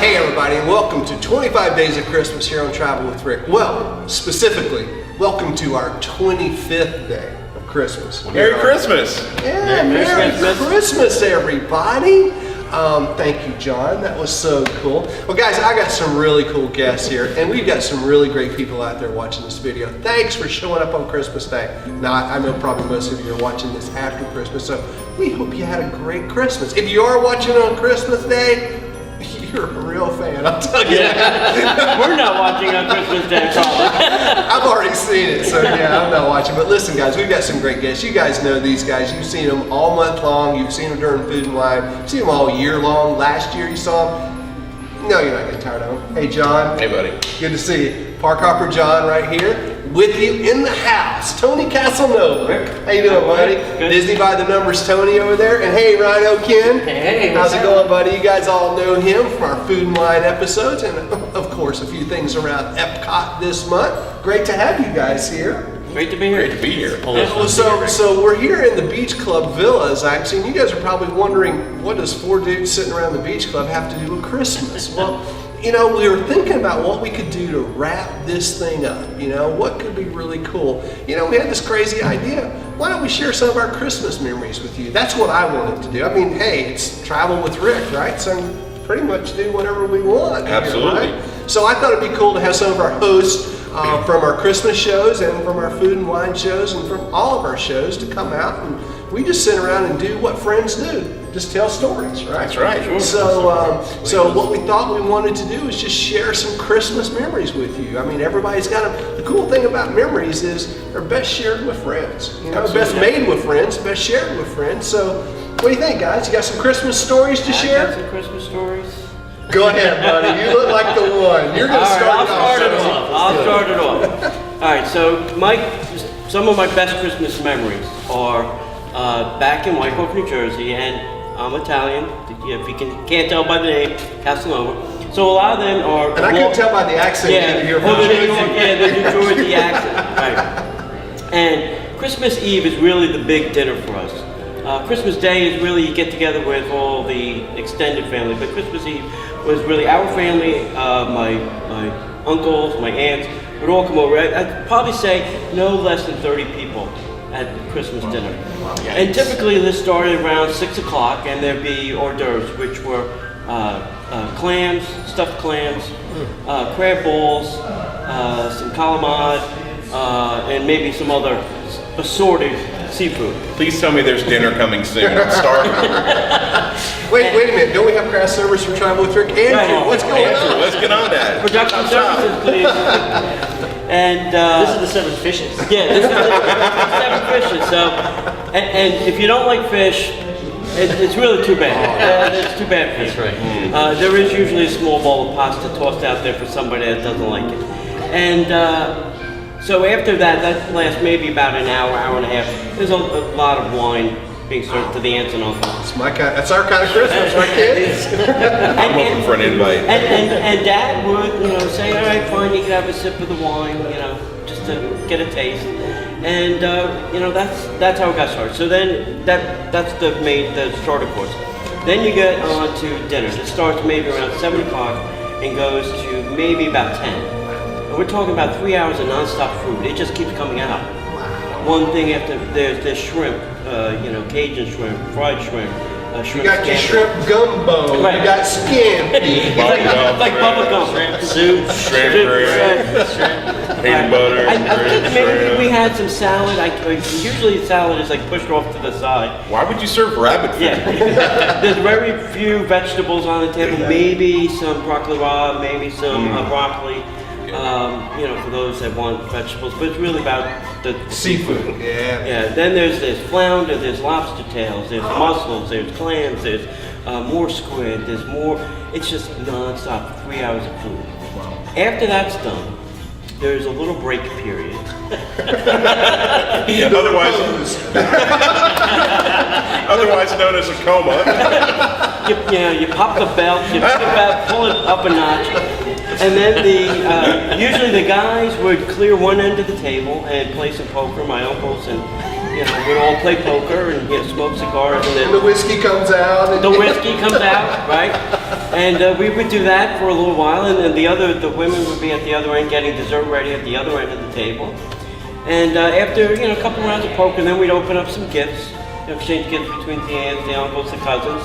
Hey everybody, and welcome to 25 Days of Christmas here on Travel with Rick. Well, specifically, welcome to our 25th day of Christmas. Merry Christmas! Yeah, Merry Christmas everybody! Thank you, John. That was so cool. Well, guys, I got some really cool guests here, and we've got some really great people out there watching this video. Thanks for showing up on Christmas Day. Now, I know probably most of you are watching this after Christmas, so we hope you had a great Christmas. If you are watching on Christmas Day, you're a real fan, I'll tell you that. We're not watching on Christmas Day, probably. I've already seen it, so yeah, I'm not watching. But listen, guys, we've got some great guests. You guys know these guys. You've seen them all month long. You've seen them during Food and Wine. You've seen them all year long. Last year you saw them. No, you're not getting tired of them. Hey, John. Hey, buddy. Good to see you. Park Hopper John right here. With you in the house, Tony Casanova. How you doing, buddy? Good. Disney by the numbers, Tony over there. And hey, Rhino Ken. Hey, how's it going, buddy? You guys all know him from our Food and Wine episodes, and of course, a few things around Epcot this month. Great to have you guys here. Great to be here. Great to be here. So we're here in the Beach Club Villas, actually, and you guys are probably wondering, what does four dudes sitting around the Beach Club have to do with Christmas? Well, you know, we were thinking about what we could do to wrap this thing up. You know, what could be really cool? You know, we had this crazy idea. Why don't we share some of our Christmas memories with you? That's what I wanted to do. I mean, hey, it's Travel with Rick, right? So pretty much do whatever we want. Absolutely. Here, right? So I thought it'd be cool to have some of our hosts from our Christmas shows and from our Food and Wine shows and from all of our shows to come out, and we just sit around and do what friends do. Just tell stories, right? That's right. Sure. So what we thought we wanted to do is just share some Christmas memories with you. I mean, everybody's got the cool thing about memories is they're best shared with friends. You know, Absolutely. best made with friends, best shared with friends. So what do you think, guys? You got some Christmas stories to I got share? some Christmas stories. Go ahead, buddy. You look like the one. You're going to start I'll it start it off. All right, so some of my best Christmas memories are back in Wyckoff, New Jersey, and I'm Italian, if you can't tell by the name, Casanova. So a lot of them are... And I couldn't tell by the accent either. You're from the New Jersey accent, right. And Christmas Eve is really the big dinner for us. Christmas Day is really you get together with all the extended family, but Christmas Eve was really our family, my uncles, my aunts, would all come over. I'd probably say no less than 30 people at Christmas dinner. And typically this started around 6 o'clock, and there'd be hors d'oeuvres, which were clams, stuffed clams, crab balls, some calamari, and maybe some other assorted seafood. Please tell me there's dinner coming soon. I'm starving over Wait a minute. Don't we have craft service for Travel with Rick? Andrew, what's going Andrew, on? let's get on that. Production services, please. And this is the seven fishes. yeah, this is the seven fishes. So, and if you don't like fish, it's really too bad. It's too bad for you. That's right. There is usually a small bowl of pasta tossed out there for somebody that doesn't like it. And so after that lasts maybe about an hour, hour and a half. There's a lot of wine being served to the aunts and uncles. That's our kind of Christmas, right, kids? I'm hoping for an invite. And Dad would, say, all right, fine, you can have a sip of the wine, just to get a taste. And that's how it got started. So then that's the starter course. Then you get on to dinner. It starts maybe around 7 o'clock and goes to maybe about 10. And we're talking about 3 hours of nonstop food. It just keeps coming out. One thing after there's shrimp, Cajun shrimp, fried shrimp, shrimp. You got your shrimp gumbo. Right. You got scampi. like bubble gum, soup, shrimp, peanut butter, I think maybe shrimp. we had some salad. Usually salad is like pushed off to the side. Why would you serve rabbit food? Yeah. There's very few vegetables on the table. Maybe some broccoli raw, maybe some broccoli. For those that want vegetables, but it's really about the Seafood. Yeah. Then there's flounder, there's lobster tails, there's mussels, there's clams, there's more squid, there's more. It's just nonstop for 3 hours of food. After that's done, there's a little break period. Otherwise known as a coma. You pop the belt, you pull it up a notch, and then usually the guys would clear one end of the table and play some poker. My uncles and we'd all play poker and smoke cigars, and then And the whiskey comes out. the whiskey comes out, right? And we would do that for a little while, and then the women would be at the other end getting dessert ready at the other end of the table. And after a couple rounds of poker, then we'd open up some gifts, exchange gifts between the aunts, the uncles, the cousins,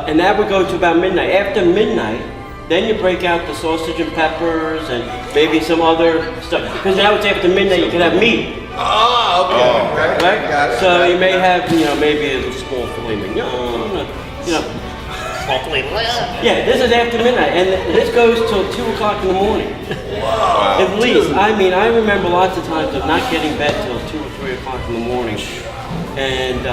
and that would go to about midnight. After midnight, then you break out the sausage and peppers and maybe some other stuff, because now it's after midnight. You can have meat. Oh, okay. Right? Got it. So you may have, maybe a small filet mignon, Yeah, this is after midnight, and this goes till 2 o'clock in the morning. Wow. At least. I mean, I remember lots of times of not getting bed till 2 or 3 o'clock in the morning, and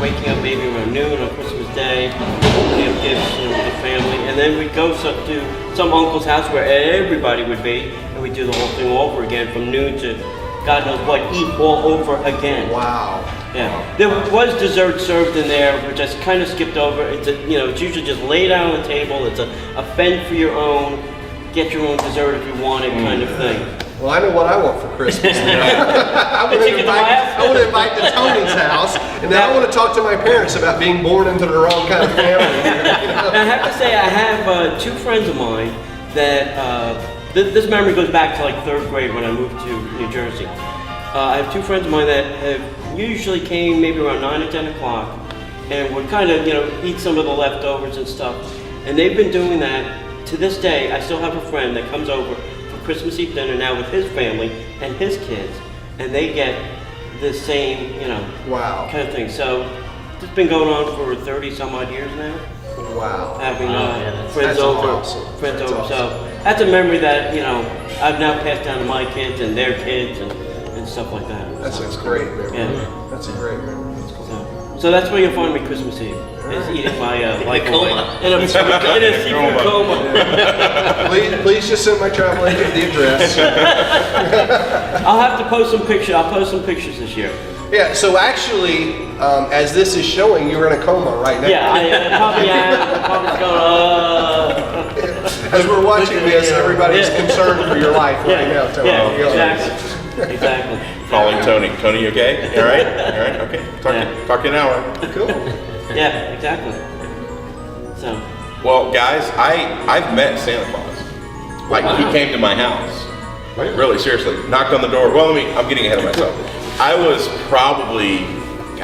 waking up maybe around noon on Christmas Day, opening up gifts, with the family, and then we'd go to some uncle's house where everybody would be, and we'd do the whole thing all over again from noon to God knows what, eat all over again. Wow. Yeah, there was dessert served in there, which I kind of skipped over. It's it's usually just laid out on the table. It's a fend for your own, get your own dessert if you want it kind of thing. Well, I know what I want for Christmas. I want chicken to invite to Tony's house, and then I want to talk to my parents about being born into the wrong kind of family. And I have to say, I have 2 friends of mine that this memory goes back to like 3rd grade when I moved to New Jersey. I have 2 friends of mine that have usually came maybe around 9 or 10 o'clock and would kind of, eat some of the leftovers and stuff. And they've been doing that to this day. I still have a friend that comes over for Christmas Eve dinner now with his family and his kids, and they get the same, Wow. kind of thing. So it's been going on for 30 some odd years now. Wow. Having friends That's over, awesome. friends That's over. awesome. So that's a memory that I've now passed down to my kids and their kids and stuff like that. That's a great memory. Yeah. That's a great memory. So that's where you'll find me Christmas Eve. Is eating my microwave coma. in a secret coma. Please just send my travel agent the address. I'll have to post some pictures. I'll post some pictures this year. Yeah, so actually, as this is showing, you're in a coma right now. Yeah, I probably am. Probably going. As we're watching this, everybody's concerned for your life right now, Tony. Yeah, exactly. Calling Tony. Tony, you okay? You all right? All right, okay. Talk in an hour. Cool. Yeah, exactly. So. Well, guys, I've met Santa Claus. Like, he came to my house. Like, really, seriously. Knocked on the door. Well, I'm getting ahead of myself. I was probably,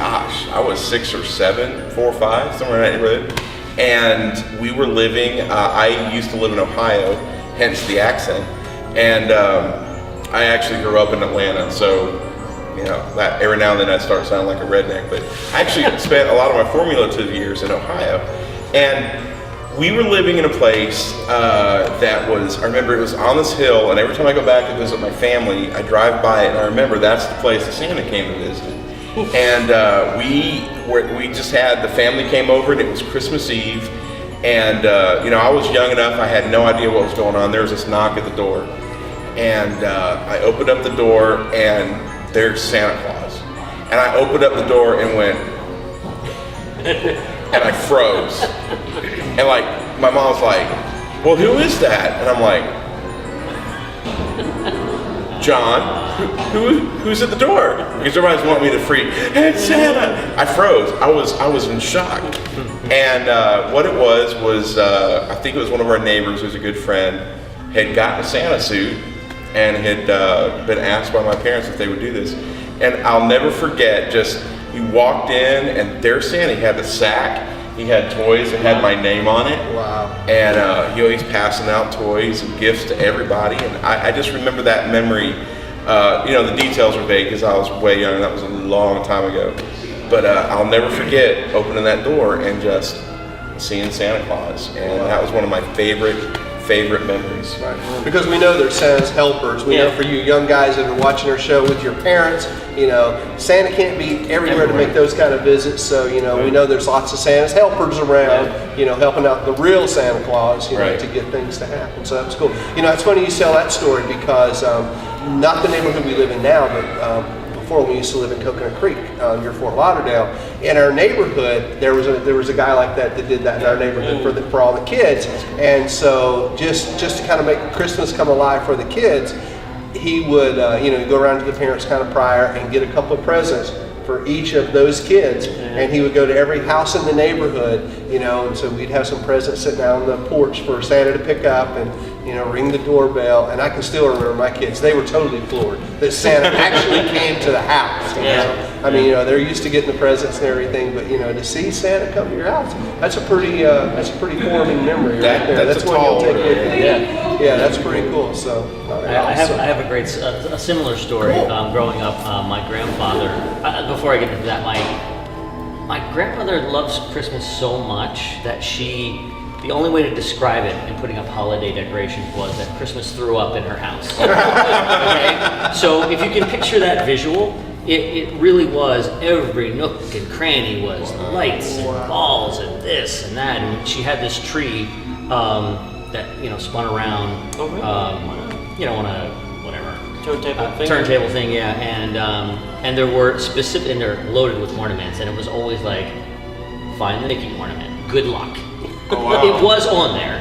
I was 6 or 7, 4 or 5, somewhere in that neighborhood. And we were living, I used to live in Ohio, hence the accent. And I actually grew up in Atlanta, so, that every now and then I start sounding like a redneck. But I actually spent a lot of my formative years in Ohio. And we were living in a place that was, I remember it was on this hill, and every time I go back to visit my family, I drive by it, and I remember that's the place that Santa came to visit. And we just had, the family came over, and it was Christmas Eve, and I was young enough, I had no idea what was going on. There was this knock at the door, and I opened up the door, and there's Santa Claus. And I opened up the door and went, and I froze. And like, my mom's like, well, who is that? And I'm like, John, who's at the door? Because everybody's wanting me to freak. It's Santa. I froze. I was in shock. And what it was I think it was one of our neighbors who's a good friend, had gotten a Santa suit and had been asked by my parents if they would do this. And I'll never forget, he walked in, and there's Santa. He had the sack. He had toys that had my name on it. Wow. And he's passing out toys and gifts to everybody. And I just remember that memory. The details are vague because I was way young. That was a long time ago. But I'll never forget opening that door and just seeing Santa Claus. And that was one of my favorite memories. Right. Because we know they're Santa's helpers. We know for you young guys that are watching our show with your parents, Santa can't be everywhere to make those kind of visits. So, we know there's lots of Santa's helpers around, helping out the real Santa Claus, to get things to happen. So that's cool. It's funny you tell that story because not the neighborhood we live in now, but before we used to live in Coconut Creek near Fort Lauderdale. In our neighborhood, there was a guy like that did that in our neighborhood for all the kids. And so just to kind of make Christmas come alive for the kids, he would go around to the parents kind of prior and get a couple of presents for each of those kids, and he would go to every house in the neighborhood, you know, and so we'd have some presents sitting out on the porch for Santa to pick up and, you know, ring the doorbell. And I can still remember my kids, they were totally floored that Santa actually came to the house. You know? I mean, you know, they're used to getting the presents and everything, but you know, to see Santa come to your house, that's a pretty forming memory right there. That's a one tall you'll take order. with you. Yeah, that's pretty cool. So I have a great, a similar story. Cool. Growing up, my grandfather. Before I get into that, my grandmother loves Christmas so much that the only way to describe it in putting up holiday decorations was that Christmas threw up in her house. Okay? So if you can picture that visual, it really was every nook and cranny was lights and balls and this and that. And she had this tree that, you know, spun around, you know, on a whatever turntable thing, yeah. And there were specific, and they're loaded with ornaments, and it was always like, find the Mickey ornament, good luck. Oh, wow. It was on there.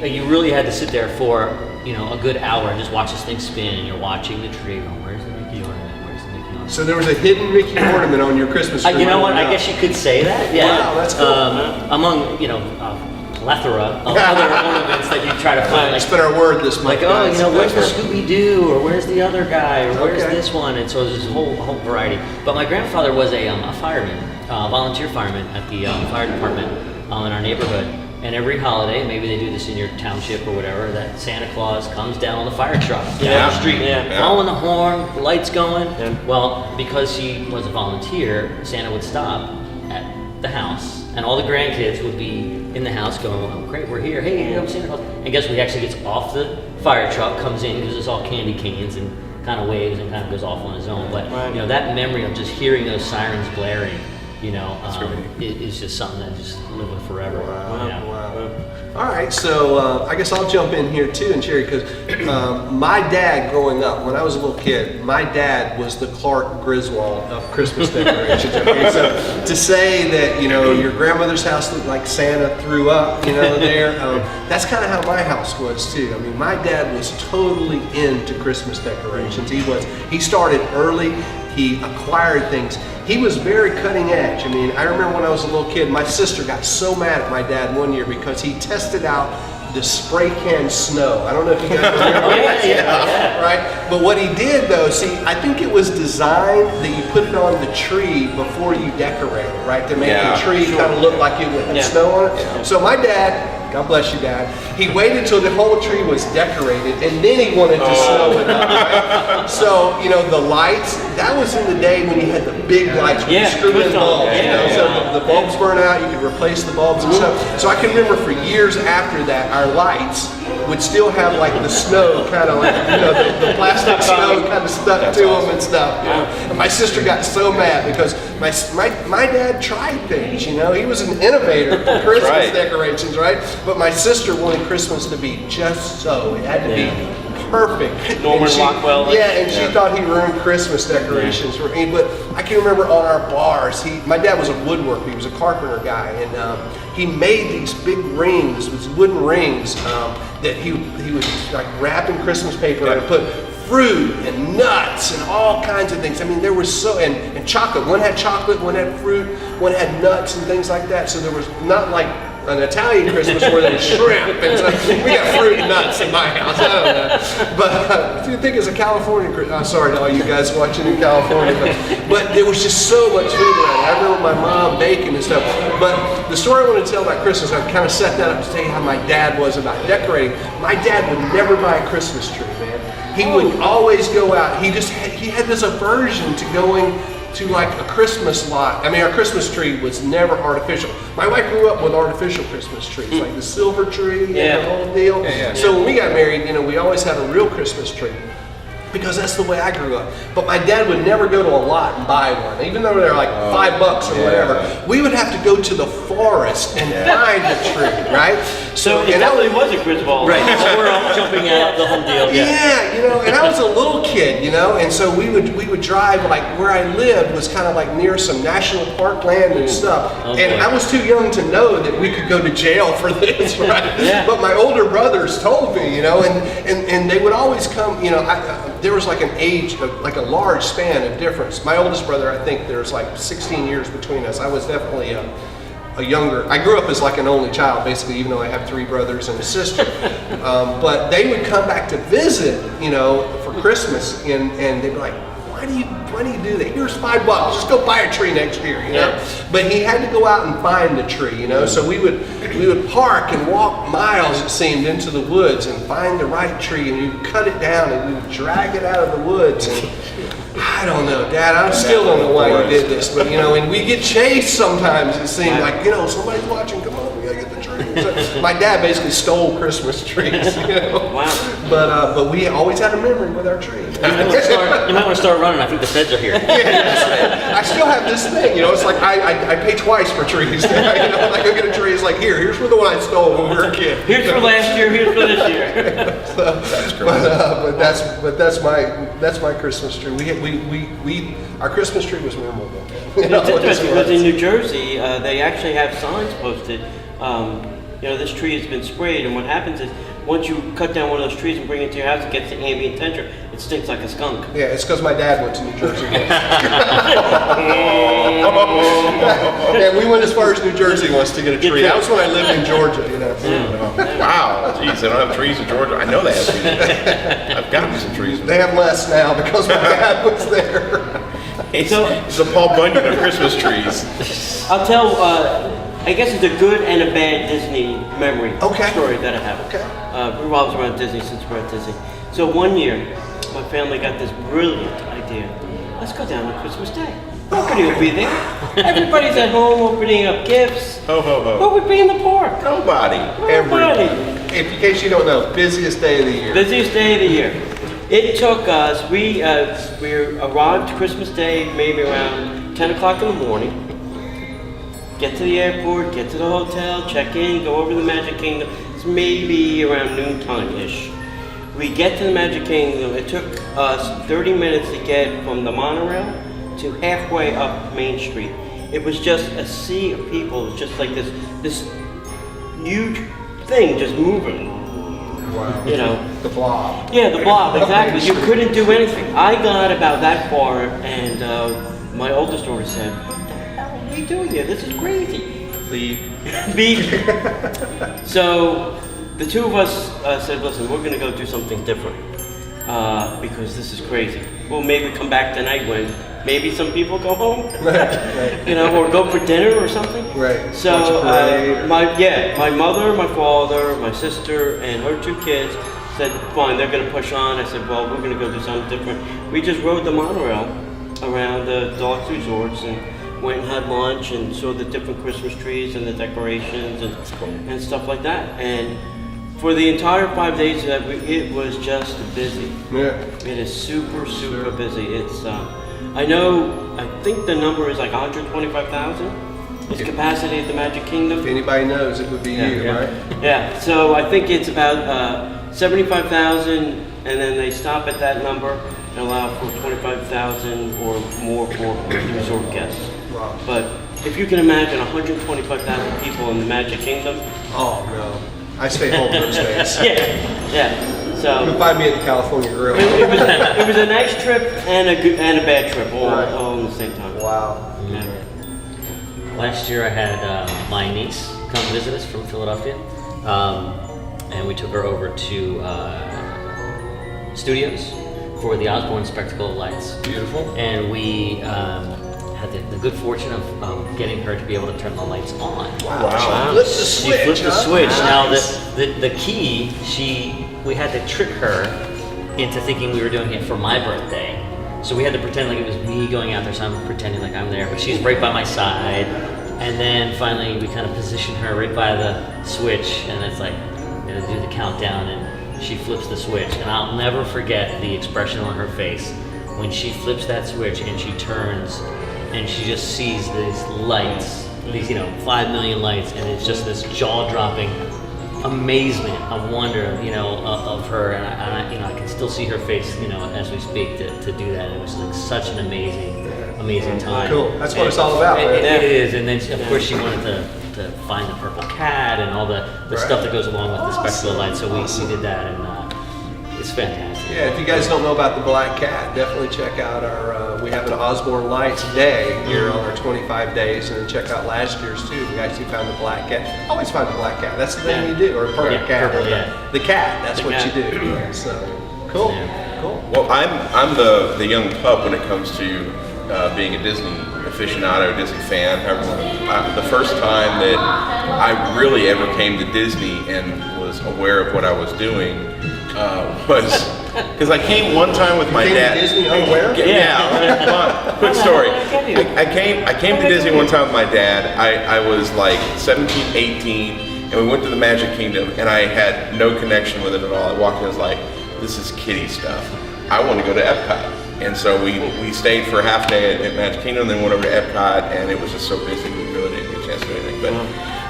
You really had to sit there for, you know, a good hour and just watch this thing spin, and you're watching the tree. Going, where's the Mickey ornament? Where's the Mickey ornament? So there was a hidden Mickey ornament on your Christmas tree. You know what? I guess you could say that. Yeah. Wow, that's cool. Among, you know, plethora of other ornaments that you try to find, like, It's been our word this month. like, oh, guys. you know, where's the Scooby-Doo, or where's the other guy, or where's Okay. this one? And so there's this whole variety. But my grandfather was a fireman, volunteer fireman at the fire department in our neighborhood. And every holiday, maybe they do this in your township or whatever, that Santa Claus comes down on the fire truck down the street, blowing the horn, lights going. Yeah. Well, because he was a volunteer, Santa would stop at the house, and all the grandkids would be in the house going, "Oh, great, we're here! Hey, I'm Santa Claus!" And guess what? He actually gets off the fire truck, comes in, gives us all candy canes, and kind of waves and kind of goes off on his own. But Right. you know, that memory of just hearing those sirens blaring, you know, is just something that just live with forever. Yeah. Wow. All right, so I guess I'll jump in here too and share, because my dad growing up, when I was a little kid, my dad was the Clark Griswold of Christmas decorations. Okay, so to say that, you know, your grandmother's house looked like Santa threw up, you know, there, that's kind of how my house was too. I mean, my dad was totally into Christmas decorations. He started early. He acquired things. He was very cutting edge. I mean, I remember when I was a little kid, my sister got so mad at my dad one year because he tested out the spray can snow. I don't know if you guys remember that. Yeah. Right? But what he did though, see, I think it was designed that you put it on the tree before you decorate it, right? To make Yeah, the tree kind of look like it had snow on it. So my dad, God bless you, Dad, he waited till the whole tree was decorated, and then he wanted to snow it up, right? So, you know, the lights, that was in the day when you had the big lights with Yeah, the screw-in twist on, bulbs, you know? yeah. So the bulbs burn out, you could replace the bulbs and stuff. So I can remember for years after that, our lights would still have like the snow kind of like, you know, the plastic snow kind of stuck to them and stuff. You know? And my sister got so mad because my dad tried things, you know, he was an innovator for Christmas right. decorations, right? But my sister wanted Christmas to be just so. It had to be perfect. Norman And she- Rockwell. Yeah, and she thought he ruined Christmas decorations for me. But I can remember on our bars, my dad was a woodworker. He was a carpenter guy, and he made these big rings, these wooden rings that he would like wrap in Christmas paper and put fruit and nuts and all kinds of things. I mean, there was and chocolate. One had chocolate, one had fruit, one had nuts and things like that. So there was not like an Italian Christmas where there's shrimp and so we got fruit and nuts in my house. I don't know. But if you think it's a California Christmas, sorry to all you guys watching in California, but there was just so much food around. I remember my mom baking and stuff. But the story I want to tell about Christmas, I kind of set that up to tell you how my dad was about decorating. My dad would never buy a Christmas tree, man. He would always go out. He had this aversion to going to like a Christmas lot. I mean, our Christmas tree was never artificial. My wife grew up with artificial Christmas trees, like the silver tree and the whole deal. So when we got married, you know, we always had a real Christmas tree, because that's the way I grew up. But my dad would never go to a lot and buy one, even though they're like $5 or whatever. We would have to go to the forest and find the tree, right? So it and definitely was a Griswold. Right, so we're all jumping out, the whole deal. yeah, you know, and I was a little kid, you know, and so we would drive, like where I lived was kind of like near some national park land and stuff. Okay. And I was too young to know that we could go to jail for this, right? Yeah. But my older brothers told me, you know, and they would always come, you know, there was like an age, like a large span of difference. My oldest brother, I think there's like 16 years between us. I was definitely a younger, I grew up as like an only child, basically, even though I have 3 brothers and a sister. But they would come back to visit, for Christmas, and they'd be like, why do you do that? Here's $5, just go buy a tree next year, But he had to go out and find the tree, So we would park and walk miles, it seemed, into the woods and find the right tree, and you cut it down and we would drag it out of the woods. And I don't know, Dad, I still don't know why you did this, but and we get chased sometimes. It seemed like, somebody's watching, come on, we gotta get the tree. So my dad basically stole Christmas trees, Wow. But we always had a memory with our tree. You might want to start running. I think the feds are here. I still have this thing, it's like I pay twice for trees. I go get a tree, it's like, here's for the one I stole when we were a kid. Here's for last year, here's for this year. That's crazy. But that's my Christmas tree. Our Christmas tree was memorable. It's interesting because in New Jersey, they actually have signs posted. This tree has been sprayed, and what happens is once you cut down one of those trees and bring it to your house, it gets the ambient temperature. It stinks like a skunk. Yeah, it's because my dad went to New Jersey. Yeah, we went as far as New Jersey once to get a tree. That was when I lived in Georgia, Wow, geez, they don't have trees in Georgia. I know they have trees. I've gotten some trees. They have less now because my dad was there. It's a Paul Bunyan of Christmas trees. I'll tell, I guess it's a good and a bad Disney memory story that I have. Okay. Revolves around Disney since we're at Disney. So one year, my family got this brilliant idea. Let's go down on Christmas Day. Nobody will be there. Everybody's at home opening up gifts. Ho, ho, ho. Who would be in the park? Nobody. Nobody. In case you don't know, busiest day of the year. Busiest day of the year. It took us, we arrived Christmas Day maybe around 10 o'clock in the morning. Get to the airport, get to the hotel, check in, go over to the Magic Kingdom. It's maybe around noontime-ish. We get to the Magic Kingdom. It took us 30 minutes to get from the monorail to halfway up Main Street. It was just a sea of people, just like this huge thing just moving. Wow. The blob. Yeah, the blob, exactly. You couldn't do anything. I got about that far, and my oldest daughter said, "What are you doing here? This is crazy." Leave. So the two of us said, "Listen, we're going to go do something different because this is crazy. Well, maybe come back tonight when maybe some people go home, or go for dinner or something." Right. So my mother, my father, my sister, and her 2 kids said, "Fine, they're going to push on." I said, "Well, we're going to go do something different." We just rode the monorail around the Deluxe Resorts and went and had lunch and saw the different Christmas trees and the decorations and stuff like that. And for the entire 5 days that it was just busy. Yeah. It is super busy. It's I think the number is like 125,000 is capacity at the Magic Kingdom. If anybody knows, it would be you, right? Yeah, so I think it's about 75,000, and then they stop at that number and allow for 25,000 or more for resort guests. Wow. But if you can imagine 125,000 people in the Magic Kingdom. Oh no, I stay home those days. Yeah. You So can find me at the California Grill. it was a nice trip and a bad trip all in the same time. Wow. Yeah. Last year I had my niece come visit us from Philadelphia, and we took her over to Studios for the Osborne Spectacle of Lights. Beautiful. And we had the good fortune of getting her to be able to turn the lights on. Wow. Flip the switch. She flipped the huh? switch. Now Nice. the key, we had to trick her into thinking we were doing it for my birthday. So we had to pretend like it was me going out there, so I'm pretending like I'm there, but she's right by my side. And then finally we kind of position her right by the switch, and it's like, do the countdown, and she flips the switch. And I'll never forget the expression on her face when she flips that switch and she turns and she just sees these lights, these 5 million lights, and it's just this jaw-dropping amazement, of wonder, of her, and I can still see her face, as we speak to do that. It was like such an amazing time. Cool. That's what it's all about, right? It is, and then of course she wanted to find the purple cat and all the stuff that goes along with the spectacle light. So we did that, and It's fantastic. Yeah, if you guys don't know about the Black Cat, definitely check out our, we have an Osborne Lights Day here on our 25 days, and then check out last year's too. We actually found the Black Cat. Always find the Black Cat. That's the thing you do, or a purple Yeah, cat. purple, or yeah. The cat, that's The what cat. you do. So, cool, cool. Well, I'm the young pup when it comes to being a Disney aficionado, Disney fan. The first time that I really ever came to Disney and was aware of what I was doing was because I came one time with my Came to dad. Disney unaware? Yeah. Fun. Quick story. I came to Disney one time with my dad. I was like 17, 18, and we went to the Magic Kingdom, and I had no connection with it at all. I walked in and was like, this is kiddie stuff. I want to go to Epcot. And so we stayed for a half day at Magic Kingdom, then went over to Epcot, and it was just so busy we really didn't get a chance to do anything. But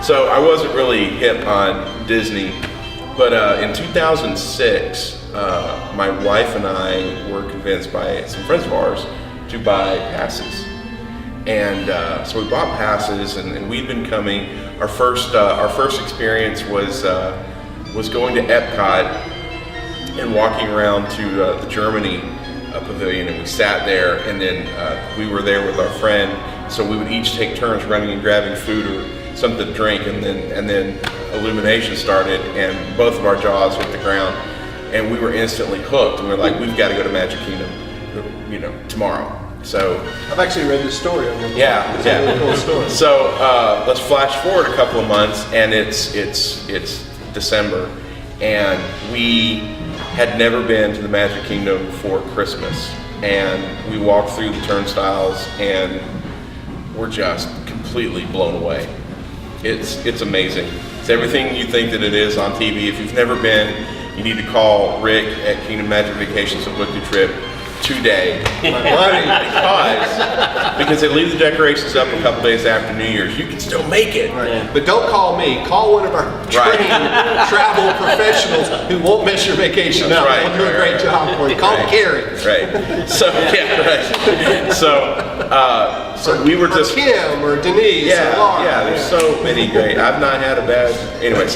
so I wasn't really hip on Disney. But in 2006, my wife and I were convinced by some friends of ours to buy passes. And so we bought passes, and we'd been coming. Our first experience was going to Epcot and walking around to the Germany pavilion, and we sat there, and then we were there with our friend, so we would each take turns running and grabbing food or something to drink, and then illumination started, and both of our jaws hit the ground, and we were instantly hooked, and we were like, we've got to go to Magic Kingdom, tomorrow. So I've actually read this story on your blog. yeah, It's a really cool story. So let's flash forward a couple of months, and it's December, and we had never been to the Magic Kingdom for Christmas, and we walked through the turnstiles, and we're just completely blown away. It's amazing. It's everything you think that it is on TV. If you've never been, you need to call Rick at Kingdom Magic Vacations and book your trip today. Because they leave the decorations up a couple days after New Year's. You can still make it. Right. Yeah. But don't call me. Call one of our trained travel professionals who won't miss your vacation. That's No, right, we'll do a great right. job for you. Call Carrie. Right. So right. So we were Or just Kim or Denise or Laura. yeah. There's so many great. I've not had a bad. Anyway,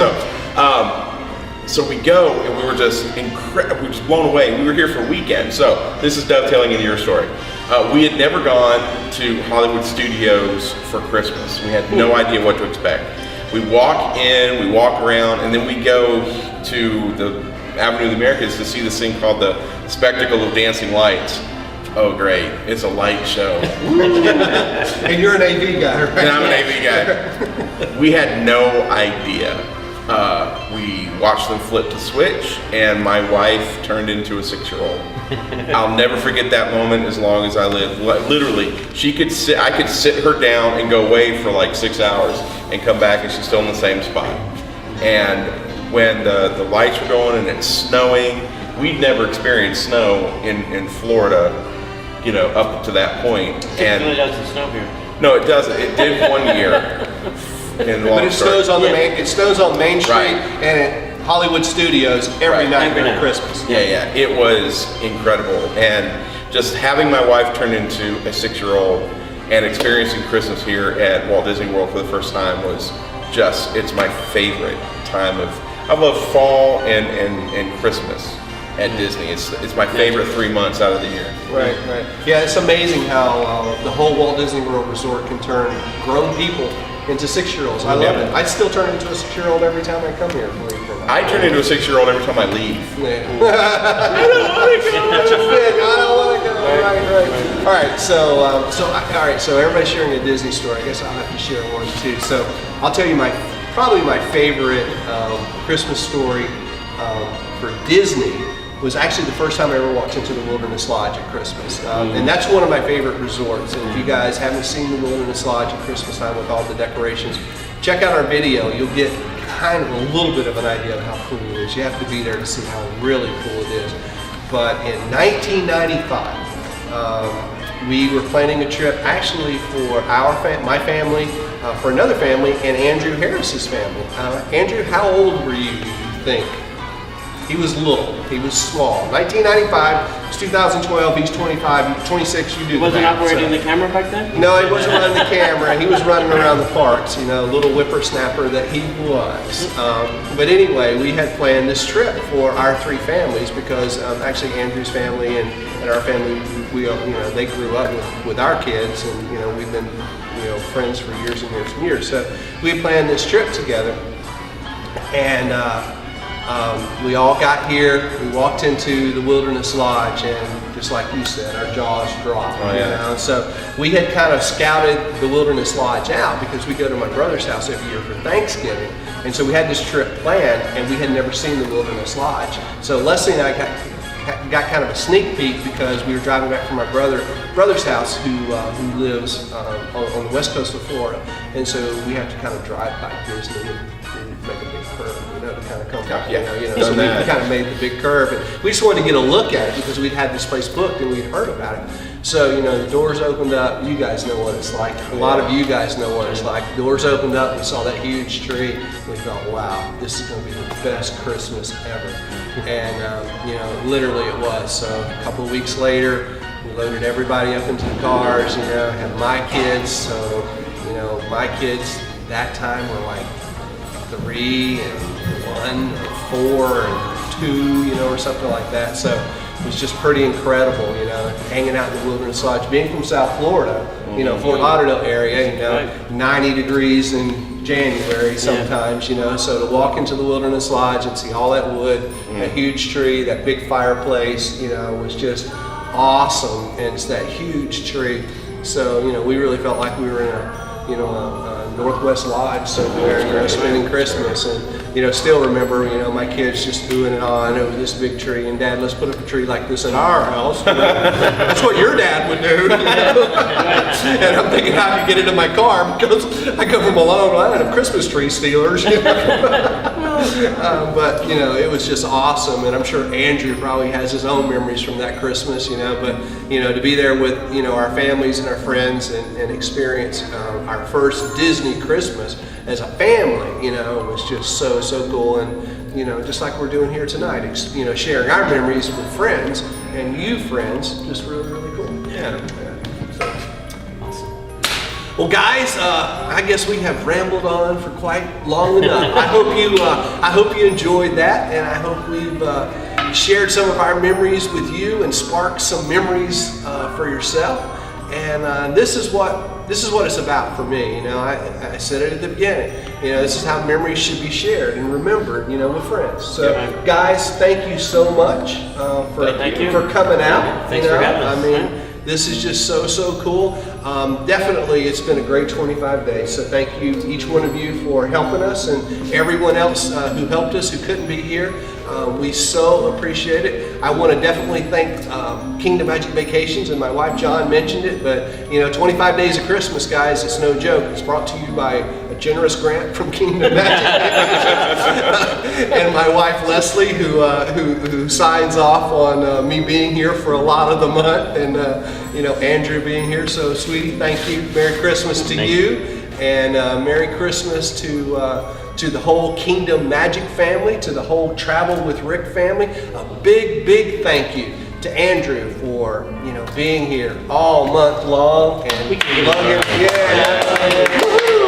so we go, and we were just incredible. We were just blown away. We were here for a weekend. So this is dovetailing into your story. We had never gone to Hollywood Studios for Christmas. We had no idea what to expect. We walk in, we walk around, and then we go to the Avenue of the Americas to see this thing called the Spectacle of Dancing Lights. Oh, great. It's a light show. And you're an AV guy, right? And I'm an AV guy. We had no idea. We watched them flip the switch, and my wife turned into a 6-year-old. I'll never forget that moment as long as I live. Literally, I could sit her down and go away for like 6 hours and come back, and she's still in the same spot. And when the lights were going and it's snowing, we'd never experienced snow in Florida, up to that point. It really And doesn't snow here. no, it doesn't. It did one year. But it snows on it snows on Main Street Right. and at Hollywood Studios every Right. night Every during night. Christmas. Yeah, it was incredible. And just having my wife turn into a 6-year-old and experiencing Christmas here at Walt Disney World for the first time was it's my favorite time I love fall and Christmas at Disney. It's my favorite 3 months out of the year. Right. Yeah, it's amazing how the whole Walt Disney World Resort can turn grown people into 6-year-olds. I love it. I still turn into a 6-year-old every time I come here. Believe it or not. I turn into a 6-year-old every time I leave. I don't want to go. Right. All right. So everybody's sharing a Disney story. I guess I'll have to share one too. So I'll tell you probably my favorite Christmas story for Disney was actually the first time I ever walked into the Wilderness Lodge at Christmas. And that's one of my favorite resorts. And if you guys haven't seen the Wilderness Lodge at Christmas time with all the decorations, check out our video. You'll get kind of a little bit of an idea of how cool it is. You have to be there to see how really cool it is. But in 1995, we were planning a trip actually for my family, for another family, and Andrew Harris's family. Andrew, how old were you think? He was little. He was small. 1995. It's 2012. He's 25. 26. You do He the wasn't math, operating so. the camera back then? No, he wasn't running the camera. He was running around the parks, you know, little whippersnapper that he was. But anyway, we had planned this trip for our three families because actually Andrew's family and our family, we they grew up with our kids, and you know we've been friends for years and years and years. So we planned this trip together, and we all got here. We walked into the Wilderness Lodge, and just like you said, our jaws dropped. Oh, yeah. You know? So we had kind of scouted the Wilderness Lodge out because we go to my brother's house every year for Thanksgiving, and so we had this trip planned, and we had never seen the Wilderness Lodge. So Leslie and I got kind of a sneak peek because we were driving back from my brother's house who lives on the west coast of Florida, and so we have to kind of drive by Disney and make a big curve, to kind of come back. Yeah, So we kind of made the big curve, and we just wanted to get a look at it because we'd had this place booked and we'd heard about it. So the doors opened up. You guys know what it's like. A lot of you guys know what it's like. Doors opened up. We saw that huge tree. We thought, wow, this is going to be the best Christmas ever. And literally it was. So a couple of weeks later, we loaded everybody up into the cars. Had my kids. So my kids that time were like 3 and 1 or 4 and 2, or something like that. So it was just pretty incredible, hanging out in the Wilderness Lodge. Being from South Florida, Fort Lauderdale area, 90 degrees in January sometimes, so to walk into the Wilderness Lodge and see all that wood, that huge tree, that big fireplace, was just awesome. And it's that huge tree. So, we really felt like we were in a Northwest Lodge somewhere, spending Christmas, and still remember, my kids just oohing and ahhing over this big tree, and Dad, let's put up a tree like this in our house. That's what your dad would do. And I'm thinking how I can get into my car because I come from a long line of Christmas tree stealers. But it was just awesome, and I'm sure Andrew probably has his own memories from that Christmas. But to be there with our families and our friends and experience our first Disney Christmas as a family, was just so cool. And just like we're doing here tonight, sharing our memories with friends and you friends, just really cool. Yeah. Well, guys, I guess we have rambled on for quite long enough. I hope you enjoyed that, and I hope we've shared some of our memories with you and sparked some memories for yourself. And this is what it's about for me. I said it at the beginning. This is how memories should be shared and remembered. With friends. So, guys, thank you so much for coming out. Thanks for having us. This is just so cool. Definitely, it's been a great 25 days. So thank you, each one of you, for helping us, and everyone else who helped us who couldn't be here. We so appreciate it. I want to definitely thank Kingdom Magic Vacations, and my wife John mentioned it, but 25 days of Christmas, guys, it's no joke. It's brought to you by a generous grant from Kingdom Magic and my wife Leslie, who signs off on me being here for a lot of the month, and Andrew being here. So, sweetie, thank you. Merry Christmas to you, and Merry Christmas to the whole Kingdom Magic family, to the whole Travel with Rick family. A big thank you to Andrew for being here all month long and A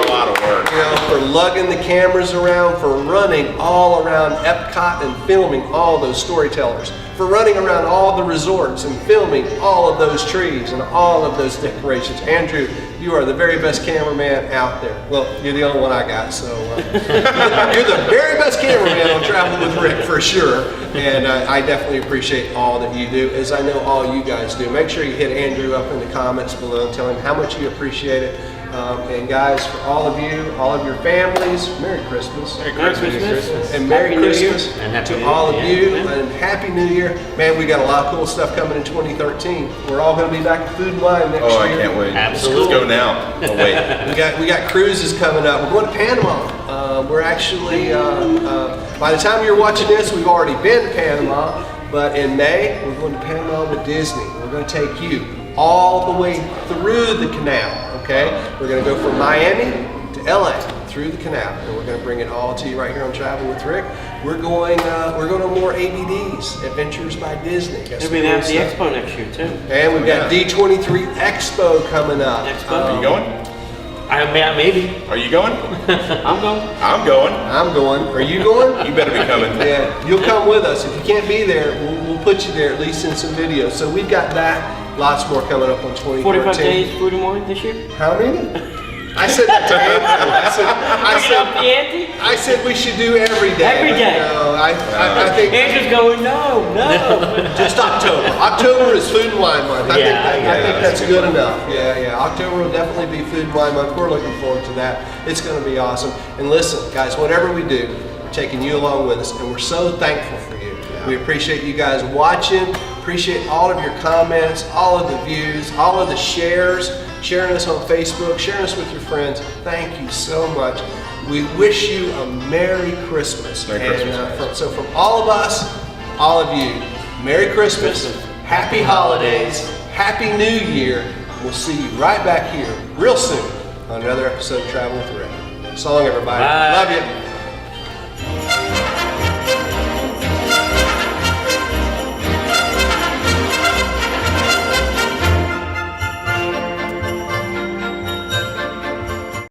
lot of work. for lugging the cameras around, for running all around Epcot and filming all those storytellers, for running around all the resorts and filming all of those trees and all of those decorations. Andrew, you are the very best cameraman out there. Well, you're the only one I got, so you're the very best cameraman on Travel with Rick for sure. And I definitely appreciate all that you do, as I know all you guys do. Make sure you hit Andrew up in the comments below and tell him how much you appreciate it. And guys, for all of you, all of your families, Merry Christmas. Merry Christmas. And Merry Happy New Year. Christmas And Happy to New all Year. of you, Yeah. and Happy New Year. Man, we got a lot of cool stuff coming in 2013. We're all going to be back at Food and Wine next Oh, I year. can't wait. Absolutely. Let's go now. Oh, wait. We got cruises coming up. We're going to Panama. We're actually, by the time you're watching this, we've already been to Panama. But in May, we're going to Panama with Disney. We're going to take you all the way through the canal. Okay, we're going to go from Miami to LA, through the canal, and we're going to bring it all to you right here on Travel with Rick. We're going to more ABDs, Adventures by Disney. Got And some we're cool gonna have the stuff. expo next year too. And we've got D23 Expo coming up. Expo. Are you going? Maybe. Are you going? I'm going. I'm going. I'm going. Are you going? You better be coming. Yeah, you'll come with us. If you can't be there, we'll put you there, at least in some videos. So we've got that. Lots more coming up on 2013. 45 days food and wine this year. How many? I said that to Andrew. I said we should do every day. Every but day. No, I think Andrew's going, no. just October. October is Food and Wine Month. I think that's good enough. Yeah. October will definitely be Food and Wine Month. We're looking forward to that. It's going to be awesome. And listen, guys, whatever we do, we're taking you along with us, and we're so thankful for you. We appreciate you guys watching. Appreciate all of your comments, all of the views, all of the shares, sharing us on Facebook, sharing us with your friends. Thank you so much. We wish you a Merry Christmas. Merry Christmas, So from all of us, all of you, Merry Christmas, Happy Holidays, Happy New Year. We'll see you right back here real soon on another episode of Travel with Rick. So long, everybody. Bye. Love you.